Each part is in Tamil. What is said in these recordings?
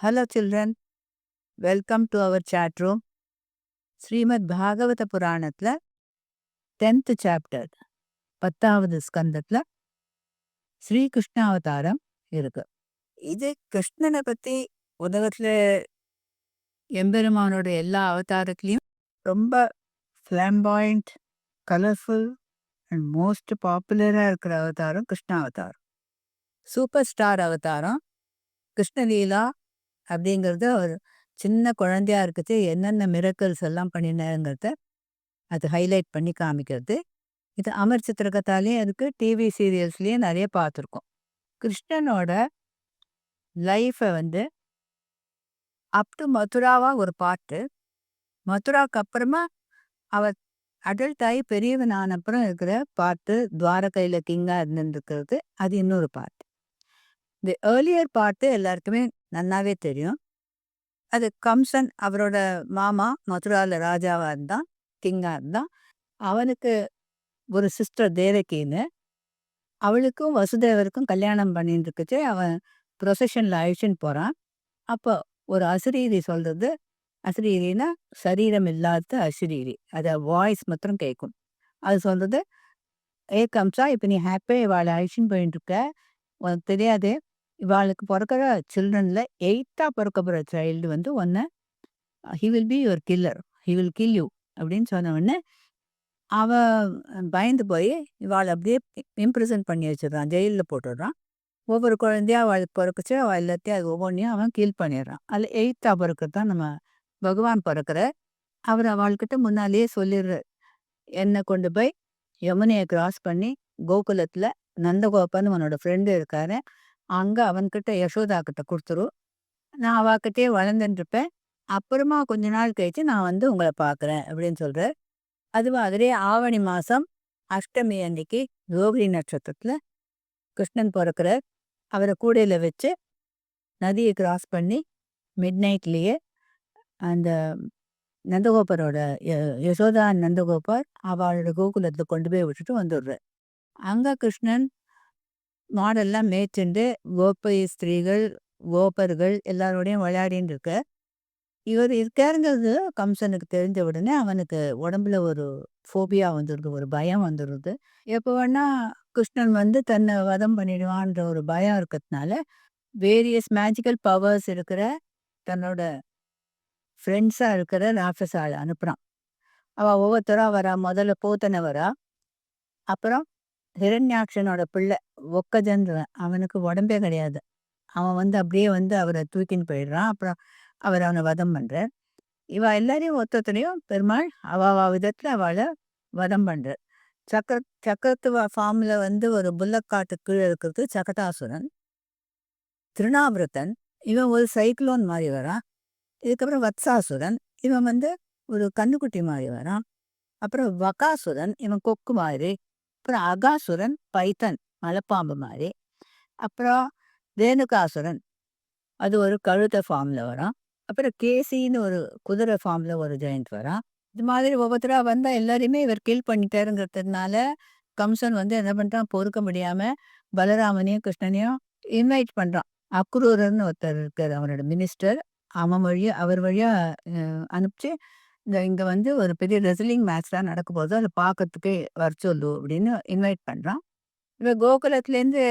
Hello, children. Welcome to our chat room. Srimad பாகவத புராணத்துல 10th சாப்டர் 10வது ஸ்கந்தத்துல ஸ்ரீ கிருஷ்ண அவதாரம் இருக்கு. இது கிருஷ்ணனை பத்தி உலகத்துல எம்பெருமானோட எல்லா அவதாரத்துலயும் ரொம்ப ஃபிளாம்பாயிண்ட், கலர்ஃபுல் அண்ட் மோஸ்ட் பாப்புலரா இருக்கிற அவதாரம் கிருஷ்ண அவதாரம். சூப்பர் ஸ்டார் அவதாரம். கிருஷ்ணலீலா அப்படிங்கிறது ஒரு சின்ன குழந்தையா இருக்குது என்னென்ன மிரக்கல்ஸ் எல்லாம் பண்ணினேங்கிறத அது ஹைலைட் பண்ணி காமிக்கிறது. இது அமர் சித்திரகத்தாலேயும் அதுக்கு டிவி சீரியல்ஸ்லேயும் நிறைய பார்த்துருக்கோம். கிருஷ்ணனோட லைஃப்பை வந்து அப் டு மதுராவா ஒரு பாட்டு, மதுராவுக்கு அப்புறமா அவர் அடல்ட் ஆகி பெரியவனான அப்புறம் இருக்கிற பாட்டு, துவாரகையில் கிங்காக இருந்துருக்கிறது, அது இன்னொரு பாட்டு. இந்த ஏர்லியர் பாட்டு எல்லாருக்குமே நல்லாவே தெரியும். அது கம்சன் அவரோட மாமா மதுராவில் ராஜாவாக இருந்தான், கிங்காக இருந்தான். அவனுக்கு ஒரு சிஸ்டர் தேவகின்னு, அவளுக்கும் வசுதேவருக்கும் கல்யாணம் பண்ணிட்டு இருக்குச்சு. அவன் ப்ரொசஷனில் அழிச்சுன்னு போகிறான். அப்போ ஒரு அசரீரி சொல்கிறது, அசரீரின்னா சரீரம் இல்லாத அசரீரி, அதை வாய்ஸ் மாத்திரம் கேட்கும். அது சொல்கிறது, ஏ கம்சா, இப்போ நீ ஹாப்பியாக இவாளை அழிச்சுன்னு போயிட்டு இருக்க, உனக்கு தெரியாது இவாளுக்கு பிறக்கிற சில்ட்ரனில் 8ஆக பிறக்க போகிற சைல்டு வந்து ஒன்று he will be your killer, he will kill you அப்படின்னு சொன்ன உடனே அவன் பயந்து போய் இவாளை அப்படியே இம்ப்ரிசன்ட் பண்ணி வச்சிடுறான், ஜெயிலில் போட்டுடுறான். ஒவ்வொரு குழந்தையா அவளுக்கு பிறக்குச்சு, அவள் எல்லாத்தையும் அது ஒவ்வொன்றையும் அவன் கீல் பண்ணிடுறான். அதில் 8ஆக பிறக்கிறது தான் நம்ம பகவான் பிறக்கிற. அவர் அவள்கிட்ட முன்னாலேயே சொல்லிடுற, என்னை கொண்டு போய் யமுனையை கிராஸ் பண்ணி கோகுலத்தில் நந்தகோபன் அவனோட ஃப்ரெண்டு இருக்காரு, அங்கே அவன்கிட்ட யசோதா கிட்ட கொடுத்துரும், நான் அவகிட்டே வளர்ந்துட்டுருப்பேன், அப்புறமா கொஞ்ச நாள் கழிச்சு நான் வந்து உங்களை பார்க்குறேன் அப்படின்னு சொல்கிறார். அதுவும் அதிலே ஆவணி மாதம் அஷ்டமி அன்னைக்கு ரோகிணி நட்சத்திரத்தில் கிருஷ்ணன் பிறக்கிறார். அவரை கூடையில் வச்சு நதியை கிராஸ் பண்ணி மிட் நைட்லேயே அந்த நந்தகோபரோட யசோதா நந்தகோபால் அவளோட கோகுலத்தில் கொண்டு போய் விட்டுட்டு வந்துடுறார். அங்கே கிருஷ்ணன் மாடெல்லாம் மேய்ச்சுண்டு கோபை ஸ்திரீகள் கோபர்கள் எல்லாரோடையும் விளையாடின்னு இருக்க. இவர் இருக்காருங்கிறது கம்சனுக்கு தெரிஞ்ச உடனே அவனுக்கு உடம்புல ஒரு ஃபோபியா வந்துடுது, ஒரு பயம் வந்துடுது. எப்போ வேணா கிருஷ்ணன் வந்து தன்னை வதம் பண்ணிடுவான்ற ஒரு பயம் இருக்கிறதுனால வேரியஸ் மேஜிக்கல் பவர்ஸ் இருக்கிற தன்னோட ஃப்ரெண்ட்ஸாக இருக்கிற ராட்சசாலை அனுப்புகிறான். அவள் ஒவ்வொருத்தராக வரா. முதல்ல போத்தனை வரா, அப்புறம் ஹிரண்யாட்சனோட பிள்ளை ஒக்கஜன்றவன், அவனுக்கு உடம்பே கிடையாது, அவன் வந்து அப்படியே வந்து அவரை தூக்கின்னு போயிடுறான். அப்புறம் அவர் அவனை வதம் பண்ணுறார். இவள் எல்லாரையும் ஒத்தனையும் பெருமாள் அவா விதத்தில் அவளை வதம் பண்ணுறார். சக்கரத்து ஃபார்மில் வந்து ஒரு புல்லக்காட்டு கீழே இருக்கிறது சகடாசுரன். திருநாவிரத்தன் இவன் ஒரு சைக்ளோன் மாதிரி வரான். இதுக்கப்புறம் வத்சாசுரன் இவன் வந்து ஒரு கண்ணுக்குட்டி மாதிரி வரான். அப்புறம் வகாசுரன் இவன் கொக்கு மாதிரி. அப்புறம் அகாசுரன் பைத்தன் மலைப்பாம்பு மாதிரி. அப்புறம் ரேணுகாசுரன் அது ஒரு கழுத ஃபார்மில் வரான். அப்புறம் கேசின்னு ஒரு குதிரை ஃபார்மில் ஒரு ஜெயண்ட் வரான். இது மாதிரி ஒவ்வொருத்தராக வந்தால் எல்லாரையுமே இவர் கீல் பண்ணிட்டாருங்கிறதுனால கம்சன் வந்து என்ன பண்ணுறான், பொறுக்க முடியாமல் பலராமனையும் கிருஷ்ணனையும் இன்வைட் பண்ணுறான். அக்ரூரர்னு ஒருத்தர் இருக்கார், அவனோட மினிஸ்டர், அவர் வழியாக அனுப்பிச்சு இங்கே வந்து ஒரு பெரிய ரெஸ்லிங் மேட்ச்லாம் நடக்க போது அதை பார்க்கறதுக்கு வர சொல்லு அப்படின்னு இன்வைட் பண்ணுறான். இப்போ கோகுலத்துலேருந்து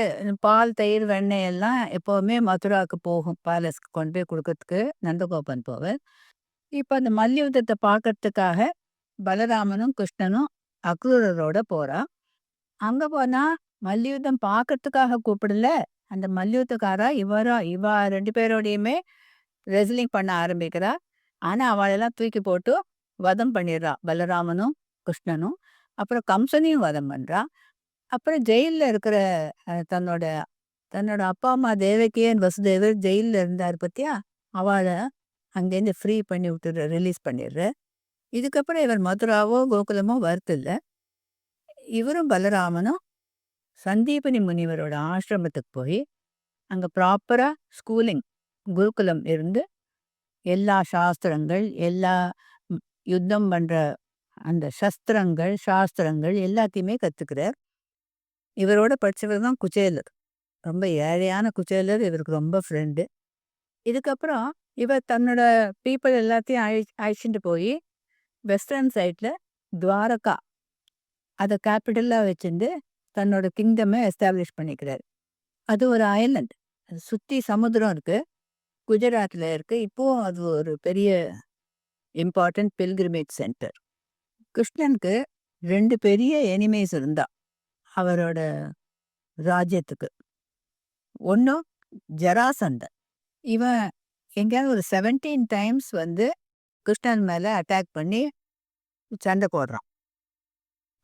பால், தயிர், வெண்ணெய் எல்லாம் எப்போவுமே மதுராவுக்கு போகும், பேலஸ்க்கு கொண்டு போய் கொடுக்கறதுக்கு நந்தகோபன் போவார். இப்போ அந்த மல்யுத்தத்தை பார்க்கறதுக்காக பலராமனும் கிருஷ்ணனும் அக்ரூரரோட போகிறா. அங்கே போனால் மல்யுத்தம் பார்க்கறதுக்காக கூப்பிடல, அந்த மல்யுத்தக்காரா இவா 2 பேரோடையுமே ரெஸ்லிங் பண்ண ஆரம்பிக்கிறா. ஆனால் அவளெல்லாம் தூக்கி போட்டு வதம் பண்ணிடுறா பலராமனும் கிருஷ்ணனும். அப்புறம் கம்சனையும் வதம் பண்ணுறா. அப்புறம் ஜெயிலில் இருக்கிற தன்னோட அப்பா அம்மா தேவகியன் வசுதேவர் ஜெயிலில் இருந்தார் பற்றியா, அவளை அங்கேருந்து ஃப்ரீ பண்ணி விட்டுற, ரிலீஸ் பண்ணிடுற. இதுக்கப்புறம் இவர் மதுராவோ கோகுலமோ வருத்தில்லை. இவரும் பலராமனும் சந்தீபனி முனிவரோட ஆசிரமத்துக்கு போய் அங்கே ப்ராப்பராக ஸ்கூலிங் குருகுலம் இருந்து எல்லா சாஸ்திரங்கள், எல்லா யுத்தம் பண்ணுற அந்த சாஸ்திரங்கள் எல்லாத்தையுமே கற்றுக்கிறார். இவரோட படித்தவர் தான் குச்சேலர். ரொம்ப ஏழையான குச்சேலர் இவருக்கு ரொம்ப ஃப்ரெண்டு. இதுக்கப்புறம் இவ தன்னோட பீப்பிள் எல்லாத்தையும் அழைச்சிட்டு போய் வெஸ்டர்ன் சைட்ல துவாரகா அத கேபிட்டலா வச்சிருந்து தன்னோட கிங்டம எஸ்டாப்ளிஷ் பண்ணிக்கிறாரு. அது ஒரு ஐலண்ட். அது சுத்தி சமுத்திரம் இருக்கு. குஜராத்ல இருக்கு. இப்போ அது ஒரு பெரிய இம்பார்ட்டன்ட் பில்கிரிமேஜ் சென்டர். கிருஷ்ணனுக்கு 2 பெரிய எனிமீஸ் இருந்தா, அவரோட ராஜ்யத்துக்கு. ஒண்ணு ஜராசந்தன். இவன் எங்கேயாவது ஒரு 17 டைம்ஸ் வந்து கிருஷ்ணன் மேல அட்டாக் பண்ணி சண்டை போடுறான்.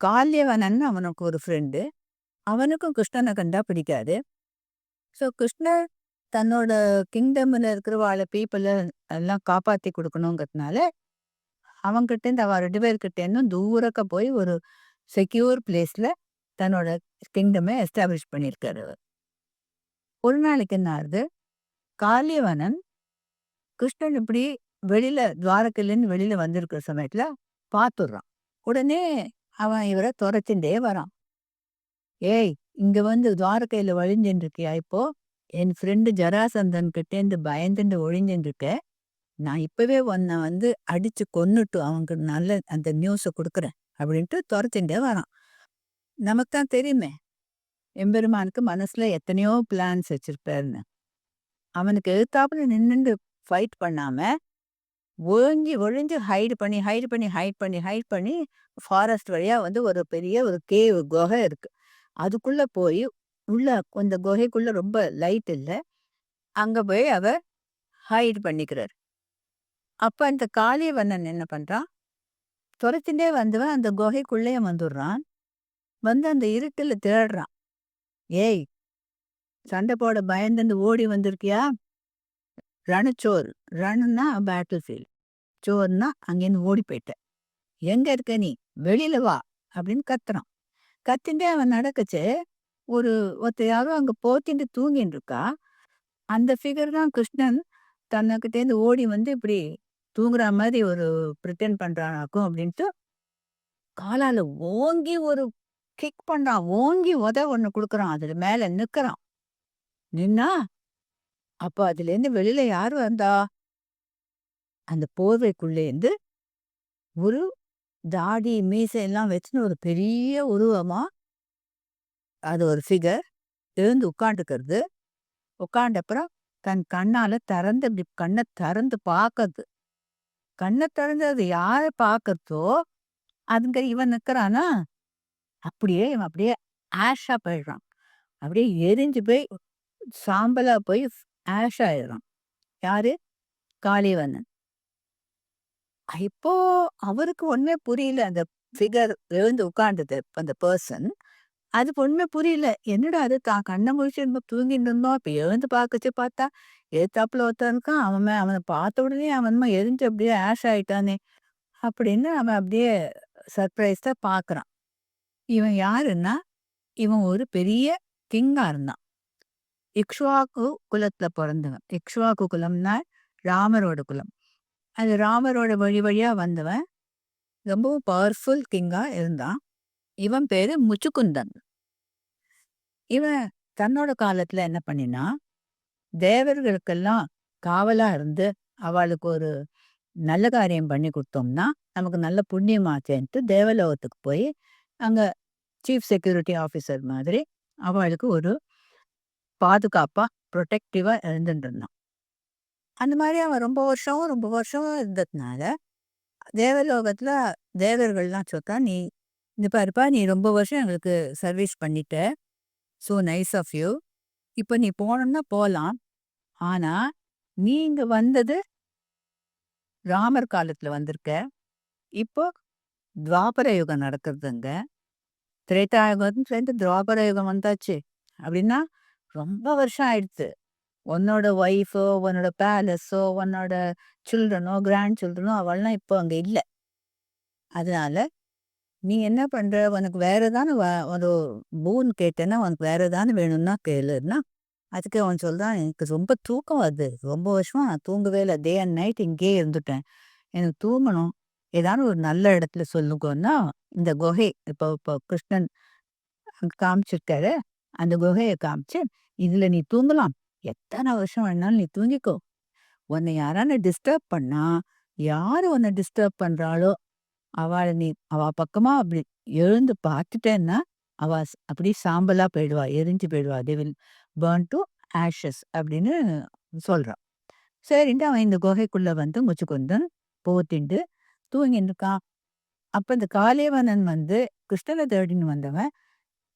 கால்யவனன்னு அவனுக்கு ஒரு ஃப்ரெண்டு. அவனுக்கும் கிருஷ்ணனை கண்டா பிடிக்காது. ஸோ கிருஷ்ணர் தன்னோட கிங்டம்ல இருக்கிறவாள பீப்பிள எல்லாம் காப்பாத்தி குடுக்கணுங்கிறதுனால, அவன்கிட்டேருந்து அவ 2 பேர்கிட்டேருந்தும் தூரக்க போய் ஒரு செக்யூர் பிளேஸ்ல தன்னோட கிங்டம எஸ்டாப்ளிஷ் பண்ணியிருக்காரு அவர். ஒரு நாளைக்கு என்ன ஆகுது, கால்யவனன் கிருஷ்ணன் இப்படி வெளியில துவாரகையிலேருந்து வெளியில வந்திருக்கிற சமயத்துல பார்த்துடுறான். உடனே அவன் இவர தொரத்திண்டே வரான். "ஏய்! இங்க வந்து துவாரகையில ஒளிஞ்சுன்னு இருக்கியா இப்போ? என் ஃப்ரெண்டு ஜராசந்தன் கிட்டேருந்து பயந்துண்டு ஒளிஞ்சுன்னு இருக்க. நான் இப்பவே உன்னை வந்து அடிச்சு கொன்னுட்டு அவனுக்கு நல்ல அந்த நியூஸ குடுக்குறேன்." அப்படின்ட்டு தொரத்திண்டே வரான். நமக்கு தான் தெரியுமே, எம்பெருமானுக்கு மனசுல எத்தனையோ பிளான்ஸ் வச்சிருப்பாருன்னு. அவனுக்கு எதிர்த்தாப்புல நின்னுண்டு ஃபைட் பண்ணாம, ஒளிஞ்சு ஒளிஞ்சு ஹைட் பண்ணி ஃபாரஸ்ட் வழியா வந்து ஒரு பெரிய ஒரு கேவ் குகை இருக்கு. அதுக்குள்ள போய் உள்ள அந்த குகைக்குள்ள ரொம்ப லைட் இல்ல. அங்க போய் அவர் ஹைட் பண்ணிக்கிறாரு. அப்ப அந்த காளியவண்ணன் என்ன பண்றான், தொரத்திண்டே வந்தவன் அந்த குகைக்குள்ளேயே வந்துடுறான். வந்து அந்த இருட்டுல தேடுறான். "ஏய்! சண்டை போட பயந்துண்டு ஓடி வந்திருக்கியா? ரணச்சோர். ரணுன்னா பேட்டில் ஃபீல்ட். சோர்னா அங்கேருந்து ஓடி போயிட்ட. எங்க இருக்க நீ? வெளியில வா!" அப்படின்னு கத்துறான். கத்திண்டே அவன் நடக்கச்சு, ஒருத்த யாரோ அங்க போத்திண்டு தூங்கின்னு இருக்கா. அந்த ஃபிகர் தான் கிருஷ்ணன் தன்னகிட்டேருந்து ஓடி வந்து இப்படி தூங்குற மாரி ஒரு பிரிட்டெண்ட் பண்றானாக்கும் அப்படின்ட்டு, காலால ஓங்கி ஒரு கிக் பண்றான். ஓங்கி ஒண்ணு குடுக்குறான். அதுல மேல நிக்கிறான். நின்னா, அப்ப அதுலேருந்து வெளியில யார் வந்தா? அந்த போர்வைக்குள்ளேருந்து ஒரு தாடி, மீசை எல்லாம் வச்சுன்னு ஒரு பெரிய உருவமா, அது ஒரு ஃபிகர் எழுந்து உட்காந்துக்கிறது. உட்கார்ந்தப்புறம் தன் கண்ணால திறந்து இப்படி கண்ண திறந்து பார்க்கறது. கண்ண திறந்து அது யார பார்க்கறதோ, அங்க இவன் நிக்கிறானா, இவன் அப்படியே ஆஷா போயிடுறான். அப்படியே எரிஞ்சு போய் சாம்பலா போய் ஆஷ் ஆயிடுறான். யாரு? காளிவண்ணன். இப்போ அவருக்கு ஒண்ணுமே புரியல. அந்த ஃபிகர் எழுந்து உட்கார்ந்தது அந்த பெர்சன். அது ஒண்ணுமே புரியல. என்னடா அது தான் கண்ண முழிச்சு தூங்கிட்டு இருந்தோம். இப்ப எழுந்து பார்க்கச்சு பார்த்தா, எதுத்தாப்புல ஒருத்தன் இருக்கான். அவன பார்த்த உடனே அவன் என்னமோ எரிஞ்சு அப்படியே ஆஷ் ஆயிட்டானே! அப்படின்னு அவன் அப்படியே சர்ப்ரைஸ்டா பார்க்குறான். இவன் யாருன்னா, இவன் ஒரு பெரிய கிங்கா இருந்தான். இக்ஷ்வாகு குலத்துல பொறந்தவன். இக்ஷ்வாகு குலம்னா ராமரோட குலம். அது ராமரோட வழி வழியா வந்தவன். ரொம்பவும் பவர்ஃபுல் கிங்கா இருந்தான். இவன் பேரு முச்சுக்குந்தன். இவன் தன்னோட காலத்துல என்ன பண்ணினான், தேவர்களுக்கெல்லாம் காவலா இருந்து அவளுக்கு ஒரு நல்ல காரியம் பண்ணி குடுத்தோம்னா, நமக்கு நல்ல புண்ணியமாச்சேன்ட்டு தேவலோகத்துக்கு போய், அங்க சீஃப் செக்யூரிட்டி ஆஃபீசர் மாதிரி அவளுக்கு ஒரு பாதுகாப்பா, புரொடெக்டிவா இருந்துட்டு இருந்தான். அந்த மாரி அவன் ரொம்ப வருஷம் இருந்ததுனால, தேவலோகத்துல தேவர்கள்லாம் சொல்றா, "நீ இங்க பாருப்பா, நீ ரொம்ப வருஷம் எங்களுக்கு சர்வீஸ் பண்ணிட்ட. So nice of you. இப்ப நீ போணும்னா போலாம். ஆனா, நீ இங்க வந்தது ராமர் காலத்துல வந்திருக்க. இப்போ துவாபர யுகம் நடக்குது அங்க. திரேதா யுகம்னு சேர்ந்து துவாபர யுகம் வந்தாச்சு. அப்படின்னா, ரொம்ப வருஷம் ஆயிடுத்து. உன்னோட ஒய்ஃபோ, உன்னோட பேலஸோ, உன்னோட சில்ட்ரனோ, கிராண்ட் சில்ட்ரனோ அவள்லாம் இப்போ அங்க இல்ல. அதனால நீ என்ன பண்ற? உனக்கு வேற ஏதான ஒரு பூன் கேட்டேன்னா, உனக்கு வேற ஏதானு வேணும்னா கேளுன்னா, அதுக்கு அவன் சொல்றான், "எனக்கு ரொம்ப தூக்கம் வருது. ரொம்ப வருஷமா நான் தூங்கவே இல்ல. டே அண்ட் நைட் இங்கேயே இருந்துட்டேன். எனக்கு தூங்கணும். ஏதான ஒரு நல்ல இடத்துல சொல்லுங்கன்னா, இந்த குகை இப்போ இப்போ கிருஷ்ணன் அங்க காமிச்சிருக்காரு. அந்த குகைய காமிச்சு, இதுல நீ தூங்கலாம். எத்தன வருஷம் வேணாலும் நீ தூங்கிக்கோ. உன்னை யாரான டிஸ்டர்ப் பண்ணா, யாரு உன்ன டிஸ்டர்ப் பண்றாளோ, அவ பக்கமா அப்படி எழுந்து பார்த்துட்டேன்னா, அவ அப்படியே சாம்பலா போயிடுவா. எரிஞ்சு போயிடுவா. They will burn to ashes அப்படின்னு சொல்றான். சரின்ட்டு அவன் இந்த குகைக்குள்ள வந்து முச்சுக்குந்தன் போத்திண்டு தூங்கின்னு இருக்கான். அப்ப இந்த காளியவனன் வந்து கிருஷ்ணன தேடின்னு வந்தவன்,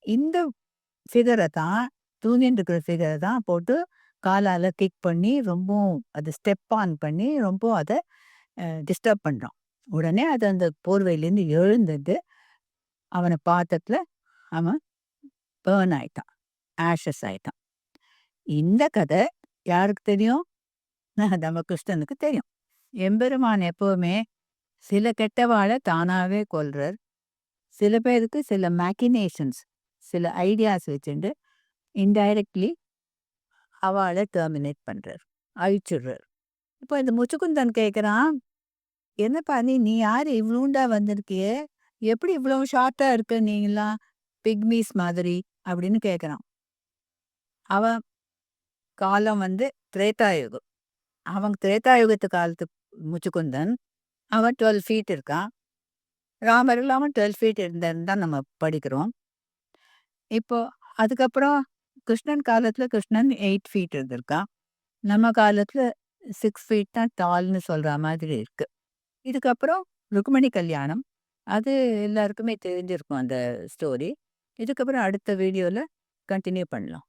இந்த ஃபிகர தான் தூங்கிட்டு இருக்கிற ஃபிகர தான் போட்டு காலால கிக் பண்ணி ரொம்பவும் அத ஸ்டெப் ஆன் பண்ணி ரொம்ப அத டிஸ்டர்ப் பண்றான். உடனே அது அந்த போர்வையிலேருந்து எழுந்தது. அவன பார்த்ததுல அவன் பர்ன் ஆயிட்டான். ஆஷஸ் ஆயிட்டான். இந்த கதை யாருக்கு தெரியும்? நம்ம கிருஷ்ணனுக்கு தெரியும். எம்பெருமான் எப்பவுமே சில கெட்டவாள தானாவே கொல்றார். சில பேருக்கு சில மேக்கினேஷன்ஸ், சில ஐடியாஸ் வச்சுண்டு இன்டைரக்ட்லி அவாள டெர்மினேட் பண்றார். அழிச்சுடுறார். இப்போ இந்த முச்சுக்குந்தன் கேட்குறான், "என்னப்பா நீ யாரு இவ்ளூண்டா வந்திருக்கியே? எப்படி இவ்வளோ ஷார்ட்டா இருக்க நீங்கலாம்? பிக்மீஸ் மாதிரி" அப்படின்னு கேட்குறான். அவன் காலம் வந்து திரேதாயுகம். அவன் திரேதாயுகத்து காலத்து முச்சுக்குந்தன். அவன் 12 ஃபீட் இருக்கான். ராமர் இல்லாம 12 ஃபீட் இருந்தாருன்னு தான் நம்ம படிக்கிறோம். இப்போ அதுக்கப்புறம் கிருஷ்ணன் காலத்துல கிருஷ்ணன் 8 ஃபீட் இருந்திருக்கான். நம்ம காலத்துல 6 ஃபீட் தான் டால்ன்னு சொல்ற மாதிரி இருக்கு. இதுக்கப்புறம் ருக்மணி கல்யாணம். அது எல்லாருக்குமே தெரிஞ்சிருக்கும் அந்த ஸ்டோரி. இதுக்கப்புறம் அடுத்த வீடியோல கன்டின்யூ பண்ணலாம்.